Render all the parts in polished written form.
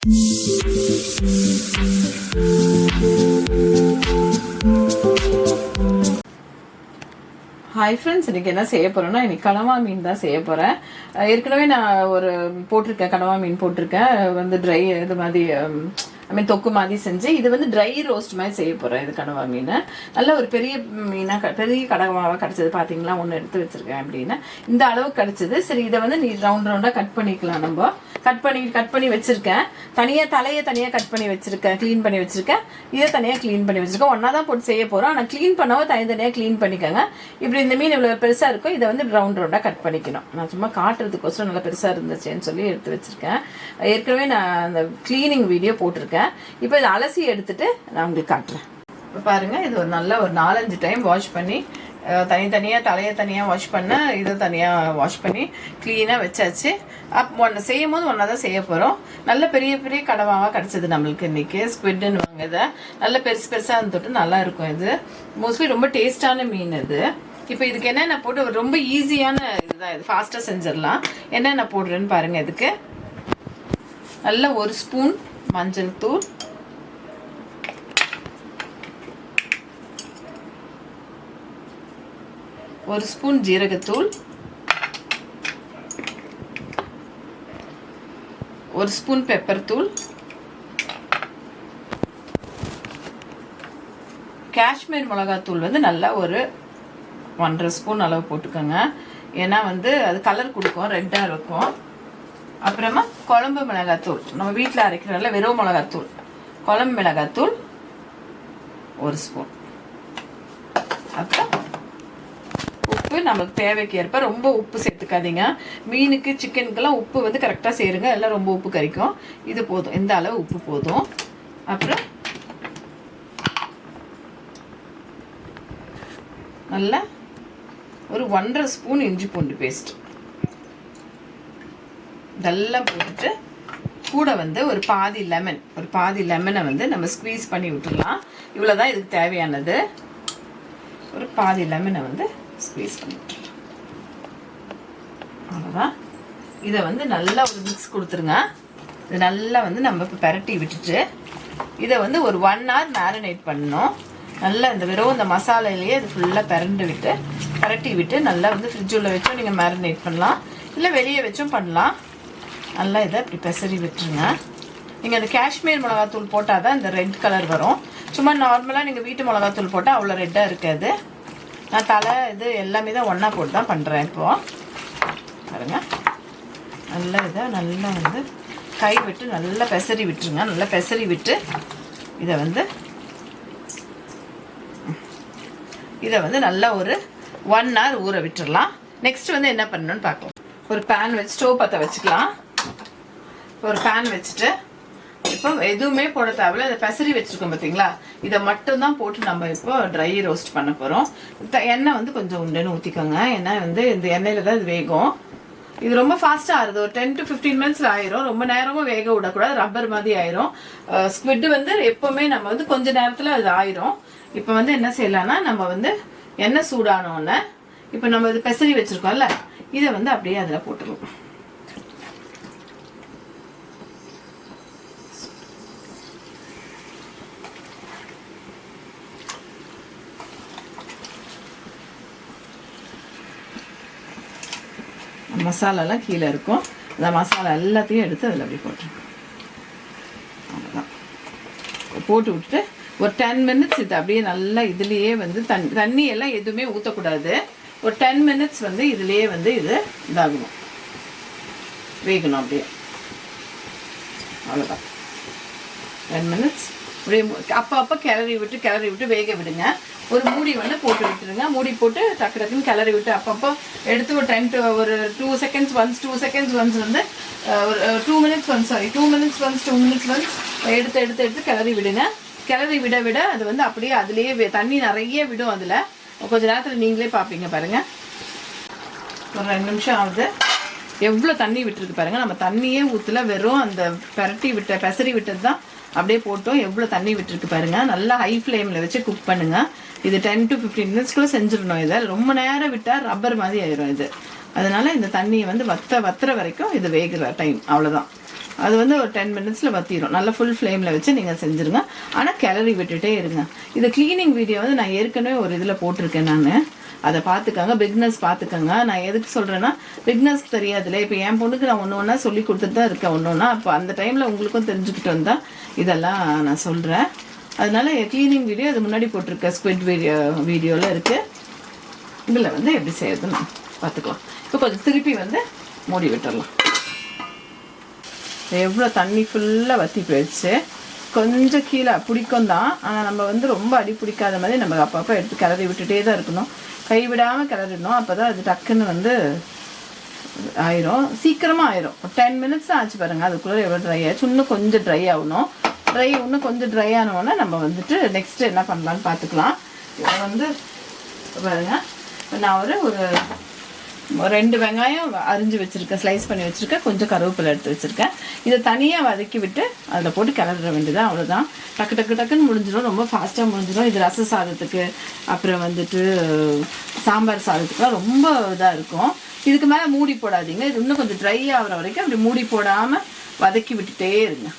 Hi friends, இன்றைக்கி என்ன செய்ய போகிறேன்னா, இன்றைக்கி கடவா மீன் தான் செய்ய போகிறேன். ஏற்கனவே நான் ஒரு போட்டிருக்கேன், கடவா மீன் போட்டிருக்கேன். வந்து ட்ரை இது மாதிரி தொக்கு மாதிரி செஞ்சு இது வந்து ட்ரை ரோஸ்ட் மாதிரி செய்ய போகிறேன். இது கடவா மீன் நல்ல ஒரு பெரிய மீனாக பெரிய கடவாவாக கிடச்சிது. பார்த்தீங்களா, ஒன்று எடுத்து வச்சுருக்கேன் அப்படின்னு இந்த அளவுக்கு கிடச்சிது. சரி, இதை வந்து நீ ரவுண்டாக கட் பண்ணிக்கலாம். நம்ம கட் பண்ணி வச்சுருக்கேன். தலையை தனியாக கட் பண்ணி வச்சுருக்கேன், க்ளீன் பண்ணி வச்சுருக்கேன். இதை தனியாக க்ளீன் பண்ணி வச்சுருக்கேன். ஒன்றா தான் போட்டு செய்ய போகிறோம். ஆனால் க்ளீன் பண்ணவோ தனியாக க்ளீன் பண்ணிக்கோங்க. இப்படி இந்த மீன் இவ்வளோ பெருசாக இருக்கும். இதை வந்து ரவுண்டாக கட் பண்ணிக்கணும். நான் சும்மா காட்டுறதுக்கோசரம் நல்லா பெருசாக இருந்துச்சுன்னு சொல்லி எடுத்து வச்சுருக்கேன். ஏற்கனவே நான் அந்த க்ளீனிங் வீடியோ போட்டிருக்கேன். இப்போ இதை அலசி எடுத்துட்டு நான் உங்களுக்கு காட்டுறேன். இப்போ பாருங்கள், இது ஒரு நல்ல ஒரு 4-5 டைம் வாஷ் பண்ணி தனித்தனியாக தலையை தனியாக வாஷ் பண்ண, இதை தனியாக வாஷ் பண்ணி க்ளீனாக வச்சாச்சு. ஒன்று செய்யும் போது ஒன்றா தான் செய்ய போகிறோம். நல்ல பெரிய பெரிய கடவாவாக கிடச்சிது நம்மளுக்கு இன்றைக்கி. ஸ்குவிட்னு வாங்க, இதை நல்ல பெருசாக இருந்துட்டு நல்லா இருக்கும். இது மோஸ்ட்லி ரொம்ப டேஸ்டான மீன் இது. இப்போ இதுக்கு என்னென்ன போட்டு ரொம்ப ஈஸியான இதுதான், இது ஃபாஸ்ட்டாக செஞ்சிடலாம். என்னென்ன போடுறேன்னு பாருங்கள். இதுக்கு நல்ல 1 ஸ்பூன் மஞ்சள் தூள், 1 ஸ்பூன் ஜீரகத்தூள், 1 ஸ்பூன் பெப்பர் தூள், காஷ்மீர் மிளகாத்தூள் வந்து நல்லா ஒரு 1.5 ஸ்பூன் அளவு போட்டுக்கோங்க. ஏன்னா வந்து அது கலர் கொடுக்கும், ரெட்டாக இருக்கும். அப்புறமா குழம்பு மிளகாத்தூள், நம்ம வீட்டில் அரைக்கிறனால வெறும் மிளகாத்தூள், குழம்பு மிளகாத்தூள் 1 ஸ்பூன். அப்புறம் உப்பு நமக்கு தேவைக்கு ஏற்ப. ரொம்ப உப்பு சேர்த்துக்காதீங்க. மீனுக்கு சிக்கனுக்கெல்லாம் உப்பு வந்து கரெக்டாக சேருங்க, எல்லாம் ரொம்ப உப்பு கறிக்கும். இது போதும், இந்த அளவு உப்பு போதும். அப்புறம் நல்லா ஒரு 1.5 ஸ்பூன் இஞ்சி பூண்டு பேஸ்ட் இதெல்லாம் போட்டுட்டு கூட வந்து ஒரு பாதி லெமனை வந்து நம்ம ஸ்குவீஸ் பண்ணி விட்டுடலாம். இவ்வளோதான் இதுக்கு தேவையானது. ஒரு பாதி லெமனை வந்து ஸ்குவீஸ் பண்ணி விட்டுடலாம். அவ்வளோதான். இதை வந்து நல்லா ஒரு மிக்ஸ் கொடுத்துருங்க. இது நல்லா வந்து நம்ம இப்போ பெரட்டி விட்டுட்டு இதை வந்து ஒரு 1 hour மேரினேட் பண்ணணும். நல்லா இந்த வெறும் இந்த மசாலையிலேயே இது ஃபுல்லாக பெரட்டி விட்டு நல்லா வந்து ஃப்ரிட்ஜுள்ள வச்சும் நீங்கள் மேரினேட் பண்ணலாம், இல்லை வெளியே வச்சும் பண்ணலாம். நல்லா இதை இப்படி பெசரி விட்டுருங்க. நீங்கள் அந்த காஷ்மீர் மிளகாத்தூள் போட்டால் தான் இந்த ரெட் கலர் வரும். சும்மா நார்மலாக நீங்கள் வீட்டு மிளகாத்தூள் போட்டால் அவ்வளோ ரெட்டாக இருக்காது. நான் தலை இது எல்லாமே தான் ஒன்றா போட்டு தான் பண்ணுறேன். இப்போது பாருங்க, நல்லா இதை நல்லா வந்து கை விட்டு நல்லா பெசரி விட்டுருங்க. நல்லா பெசரி விட்டு இதை வந்து நல்லா ஒரு 1 hour ஊற விட்டுடலாம். நெக்ஸ்ட் வந்து என்ன பண்ணணும்னு பார்க்கலாம். ஒரு பேன் வச்சு ஸ்டவ் பற்ற வச்சுக்கலாம். ஒரு பேன் வச்சுட்டு இப்போ எதுவுமே போட தேவையில்ல. இதை பெசரி வச்சுருக்கோம் பார்த்தீங்களா, இதை மட்டும்தான் போட்டு நம்ம இப்போ ட்ரை ரோஸ்ட் பண்ண போகிறோம். எண்ணெய் வந்து கொஞ்சம் உண்டுன்னு ஊற்றிக்கோங்க. ஏன்னா வந்து இந்த எண்ணெயில் தான் இது வேகும். இது ரொம்ப ஃபாஸ்ட்டாக ஆகுது. ஒரு 10 to 15 minutes ஆயிரும். ரொம்ப நேரமும் வேக விடக்கூடாது, ரப்பர் மாதிரி ஆயிரும். ஸ்குவிட் வந்து எப்போவுமே நம்ம வந்து கொஞ்ச நேரத்தில் அது ஆயிரும். இப்போ வந்து என்ன செய்யலாம்னா, நம்ம வந்து எண்ணெய் சூடானோன்னு இப்போ நம்ம இது பெசரி வச்சுருக்கோம்ல, இதை வந்து அப்படியே அதில் போட்டுருவோம். மசாலாலாம் கீழே இருக்கும். அந்த மசாலா எல்லாத்தையும் எடுத்து அதில் அப்படி போட்டுருவோம். அவ்வளோதான். போட்டு விட்டுட்டு ஒரு 10 minutes இது அப்படியே நல்லா இதுலேயே வந்து தண்ணி எல்லாம் எதுவுமே ஊற்றக்கூடாது. ஒரு 10 minutes வந்து இதுலேயே வந்து இது இதாகணும், வேகணும் அப்படியே. அவ்வளோதான். 10 minutes அப்படியே அப்போ கிளறி விட்டு வேக விடுங்க. ஒரு மூடி வந்து போட்டு விட்டுருங்க. மூடி போட்டு டக்குன்னு கிளறி விட்டு அப்பப்போ எடுத்து ஒரு 2 seconds once வந்து ஒரு 2 minutes once எடுத்து கிளறி விடுங்க. கிளறி விட அது வந்து அப்படியே அதுலேயே தண்ணி நிறைய விடும். அதில் கொஞ்சம் நேரத்தில் நீங்களே பார்ப்பீங்க. பாருங்கள், ஒரு 2 நிமிஷம் ஆகுது. எவ்வளோ தண்ணி விட்டுருக்கு பாருங்கள். நம்ம தண்ணியே ஊற்றல, வெறும் அந்த பெசரி விட்டது தான் அப்படியே போட்டோம். எவ்வளோ தண்ணி விட்டுருக்கு பாருங்கள். நல்லா ஹை ஃப்ளேமில் வச்சு குக் பண்ணுங்கள். இது 10 to 15 minutes செஞ்சிடணும். இதை ரொம்ப நேரம் விட்டால் ரப்பர் மாதிரி ஆயிரும் இது. அதனால இந்த தண்ணியை வந்து வத்துற வரைக்கும் இது வேகிற டைம். அவ்வளோதான். அது வந்து ஒரு 10 மினிட்ஸில் வற்றிடும். நல்லா ஃபுல் ஃப்ளேமில் வச்சு நீங்கள் செஞ்சுருங்க. ஆனால் கிளறி விட்டுட்டே இருங்க. இது க்ளீனிங் வீடியோ வந்து நான் ஏற்கனவே ஒரு இதில் போட்டிருக்கேன். நான் அதை பார்த்துக்கங்க, பிக்னஸ் பார்த்துக்கங்க. நான் எதுக்கு சொல்கிறேன்னா, பிக்னஸ்க்கு தெரியாதுல்ல. இப்போ என் பொண்ணுக்கு நான் ஒன்று ஒன்றா சொல்லி கொடுத்துட்டு தான் இருக்கேன், ஒன்று ஒன்றா. அப்போ அந்த டைமில் உங்களுக்கும் தெரிஞ்சுக்கிட்டு வந்தால் இதெல்லாம் நான் சொல்கிறேன். அதனால க்ளீனிங் வீடியோ அது முன்னாடி போட்டிருக்கேன், ஸ்குவிட் வீடியோவில் இருக்குது. இதில் வந்து எப்படி செய்யறதுன்னு பார்த்துக்கலாம். இப்போ கொஞ்சம் திருப்பி வந்து மூடி விட்டுடலாம். எவ்வளோ தண்ணி ஃபுல்லாக வற்றி போயிடுச்சு. கொஞ்சம் கீழே பிடிக்கும் தான், ஆனால் நம்ம வந்து ரொம்ப அடி பிடிக்காத மாதிரி நம்ம அப்பப்போ எடுத்து கிளறி விட்டுட்டே தான் இருக்கணும். கைவிடாமல் கிளறிடணும். அப்போ தான் அது டக்குன்னு வந்து ஆயிரும், சீக்கிரமாக ஆயிரும். 10 மினிட்ஸ் தான் ஆச்சு பாருங்கள். அதுக்குள்ளே எவ்வளோ ட்ரை ஆச்சு. இன்னும் கொஞ்சம் ட்ரை ஆகணும். இன்னும் கொஞ்சம் ட்ரை ஆனோன்னா நம்ம வந்துட்டு நெக்ஸ்ட்டு என்ன பண்ணலான்னு பார்த்துக்கலாம். இதை வந்து பாருங்க, நான் ஒரு 2 வெங்காயம் அரிஞ்சு வச்சுருக்கேன், ஸ்லைஸ் பண்ணி வச்சுருக்கேன். கொஞ்சம் கருவேப்பிலை எடுத்து வச்சுருக்கேன். இதை தனியாக வதக்கி விட்டு அதில் போட்டு கிளற வேண்டியதான், அவ்வளோதான். டக்கு டக்கு டக்குன்னு முடிஞ்சிடும், ரொம்ப ஃபாஸ்ட்டாக முடிஞ்சிடும். இது ரச சாதத்துக்கு, அப்புறம் வந்துட்டு சாம்பார் சாதத்துக்குலாம் ரொம்ப இதாக இருக்கும். இதுக்கு மேலே மூடி போடாதீங்க. இது இன்னும் கொஞ்சம் ட்ரை ஆகிற வரைக்கும் அப்படி மூடி போடாமல் வதக்கி விட்டுட்டே இருங்க.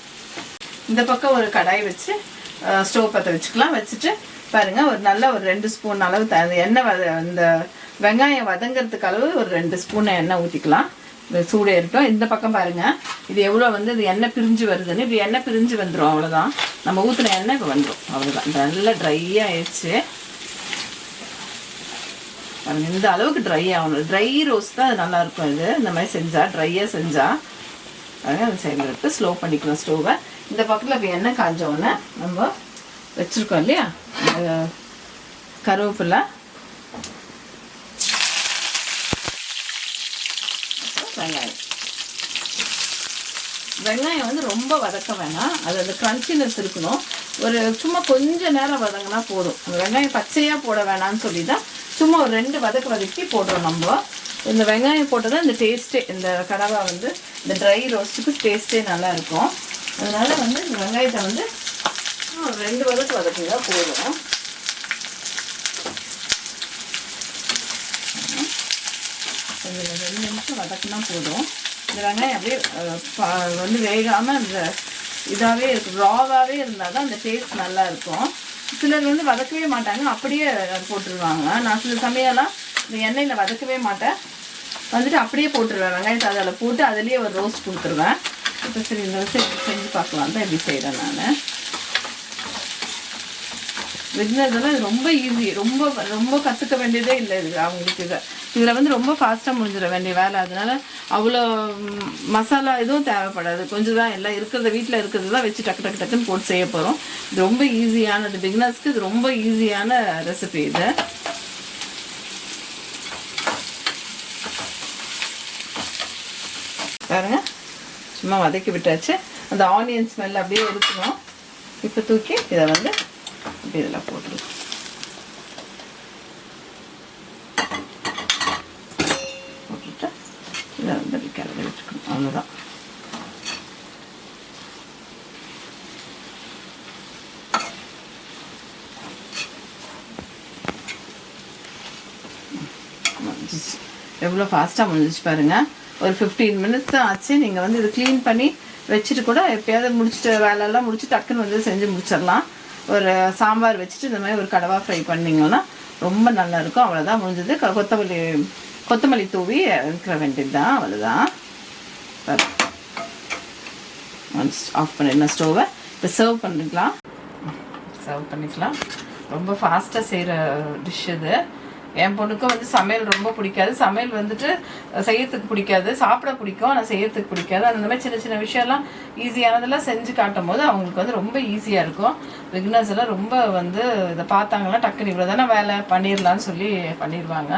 இந்த பக்கம் ஒரு கடாய் வச்சு ஸ்டவ் பற்ற வச்சுக்கலாம். வச்சுட்டு பாருங்கள், ஒரு 2 ஸ்பூன் அளவு எண்ணெய் இந்த வெங்காயம் வதங்கிறதுக்கு அளவு ஒரு 2 ஸ்பூன் எண்ணெய் ஊற்றிக்கலாம். சூடு ஏறிட்டோம். இந்த பக்கம் பாருங்கள், இது எவ்வளோ வந்து இது எண்ணெய் பிரிஞ்சு வருதுன்னு. இப்படி எண்ணெய் பிரிஞ்சு வந்துடும், அவ்வளோதான். நம்ம ஊற்றின எண்ணெய் இப்போ வந்துடும், அவ்வளோதான். நல்லா ட்ரையாக ஆயிடுச்சு பாருங்கள். இந்த அளவுக்கு ட்ரை ஆகணும். ட்ரை ரோஸ்ட் தான் அது நல்லாயிருக்கும். இது இந்த மாதிரி செஞ்சால், ட்ரையாக செஞ்சால். பாருங்கள், அந்த சைடில் எடுத்து ஸ்லோ பண்ணிக்கலாம் ஸ்டோவை. இந்த பக்கத்தில் இப்போ எண்ணெய் காஞ்சோடனே நம்ம வச்சுருக்கோம் இல்லையா கருவேப்பிலை, வெங்காயம் வந்து ரொம்ப வதக்க வேணாம். அது அந்த கிரன்ச்சினஸ் இருக்கணும். ஒரு சும்மா கொஞ்சம் நேரம் வதங்கினா போதும். வெங்காயம் பச்சையாக போட வேணாம்னு சொல்லி தான் சும்மா ஒரு 2 வதக்கி போடுறோம் நம்ம. இந்த வெங்காயம் போட்டால் தான் இந்த டேஸ்ட்டே, இந்த கடவா வந்து இந்த ட்ரை ரோஸ்ட்டுக்கு டேஸ்ட்டே நல்லா இருக்கும். அதனால வந்து இந்த வெங்காயத்தை வந்து 2 வதக்குங்க போதும். இதில் 2 நிமிஷம் வதக்குனா போதும். இந்த வெங்காயம் அப்படியே வந்து வேகாமல் இந்த இதாகவே இருக்கும், ராவாகவே இருந்தால் தான் அந்த டேஸ்ட் நல்லா இருக்கும். சிலர் வந்து வதக்கவே மாட்டாங்க, அப்படியே போட்டுருவாங்க. நான் சில சமயம்லாம் இந்த எண்ணெயில் வதக்கவே மாட்டேன், வந்துட்டு அப்படியே போட்டுருவேன். வெங்காயத்தை அதில் போட்டு அதுலேயே ஒரு ரோஸ்ட் கொடுத்துருவேன். இப்போ சரி, இந்த செஞ்சு பார்க்கலாம் தான் எப்படி செய்கிறேன் நான். பிகினர்ஸ்லாம் இது ரொம்ப ஈஸி, ரொம்ப ரொம்ப கற்றுக்க வேண்டியதே இல்லை. இது அவங்களுக்கு இதில் வந்து ரொம்ப ஃபாஸ்ட்டாக முடிஞ்சிட வேண்டிய வேலை. அதனால அவ்வளோ மசாலா எதுவும் தேவைப்படாது. கொஞ்சம் தான் எல்லாம் இருக்கிறத, வீட்டில் இருக்கிறது தான் வச்சு டக்கு டக்கு டக்குன்னு போட்டு செய்ய போகிறோம். இது ரொம்ப ஈஸியானது. பிகினர்ஸ்க்கு இது ரொம்ப ஈஸியான ரெசிபி இது. பாருங்க, சும்மா வதக்கி விட்டாச்சு. அந்த ஆனியன் ஸ்மெல் அப்படியே இருக்கணும். இப்போ தூக்கி இதை வந்து அப்படி இதில் போட்டுருவோம். போட்டுட்டு இதை வந்து அப்படி கிளறி வச்சுக்கணும், அவ்வளோதான். எவ்வளோ ஃபாஸ்ட்டாக முடிஞ்சிச்சு பாருங்கள். ஒரு 15 மினிட்ஸ் தான் ஆச்சு. நீங்கள் வந்து இது க்ளீன் பண்ணி வச்சுட்டு கூட எப்பயாவது முடிச்சுட்டு வேலையெல்லாம் முடிச்சு டக்குன்னு வந்து செஞ்சு முடிச்சிடலாம். ஒரு சாம்பார் வச்சுட்டு இந்த மாதிரி ஒரு கடவா ஃப்ரை பண்ணிங்கன்னா ரொம்ப நல்லாயிருக்கும். அவ்வளோதான், முடிஞ்சது. கொத்தமல்லி தூவி இருக்கிற வேண்டியது தான், அவ்வளோதான். ஆஃப் பண்ணிடலாம் ஸ்டோவை. இப்போ சர்வ் பண்ணிக்கலாம். ரொம்ப ஃபாஸ்ட்டாக செய்கிற டிஷ் இது. என் பொண்ணுக்கும் வந்து சமையல் ரொம்ப பிடிக்காது. சமையல் வந்துட்டு செய்யறதுக்கு பிடிக்காது, சாப்பிட பிடிக்கும், ஆனால் செய்யறதுக்கு பிடிக்காது. அந்த மாதிரி சின்ன சின்ன விஷயம்லாம் ஈஸியானதெல்லாம் செஞ்சு காட்டும் போது அவங்களுக்கு வந்து ரொம்ப ஈஸியாக இருக்கும். பிகினர்ஸ் எல்லாம் ரொம்ப வந்து இதை பார்த்தாங்கன்னா டக்குனு இவ்வளோ தானே வேலை பண்ணிடலான்னு சொல்லி பண்ணிடுவாங்க.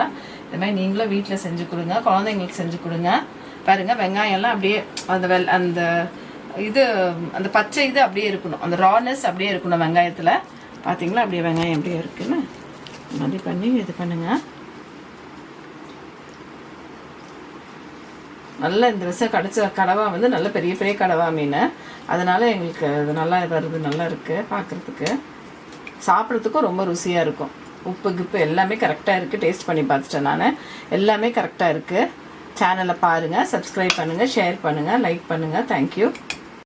இது மாதிரி நீங்களும் வீட்டில் செஞ்சு கொடுங்க, குழந்தைங்களுக்கு செஞ்சு கொடுங்க. பாருங்கள், வெங்காயம்லாம் அப்படியே அந்த அந்த பச்சை இது அப்படியே இருக்கணும், அந்த ரானஸ் அப்படியே இருக்கணும் வெங்காயத்தில். பார்த்தீங்களா, அப்படியே வெங்காயம் அப்படியே இருக்குன்னு மாதிரி பண்ணி இது பண்ணுங்க. நல்ல இந்த விஷயம் கிடைச்ச கடவா வந்து நல்ல பெரிய பெரிய கடவா மீன். அதனால எங்களுக்கு அது நல்லா வருது, நல்லா இருக்குது பார்க்குறதுக்கு. சாப்பிட்றதுக்கும் ரொம்ப ருசியாக இருக்கும். உப்பு கிப்பு எல்லாமே கரெக்டாக இருக்குது. டேஸ்ட் பண்ணி பார்த்துட்டேன் நான், எல்லாமே கரெக்டாக இருக்குது. சேனலை பாருங்கள், சப்ஸ்கிரைப் பண்ணுங்கள், ஷேர் பண்ணுங்கள், லைக் பண்ணுங்கள். தேங்க்யூ.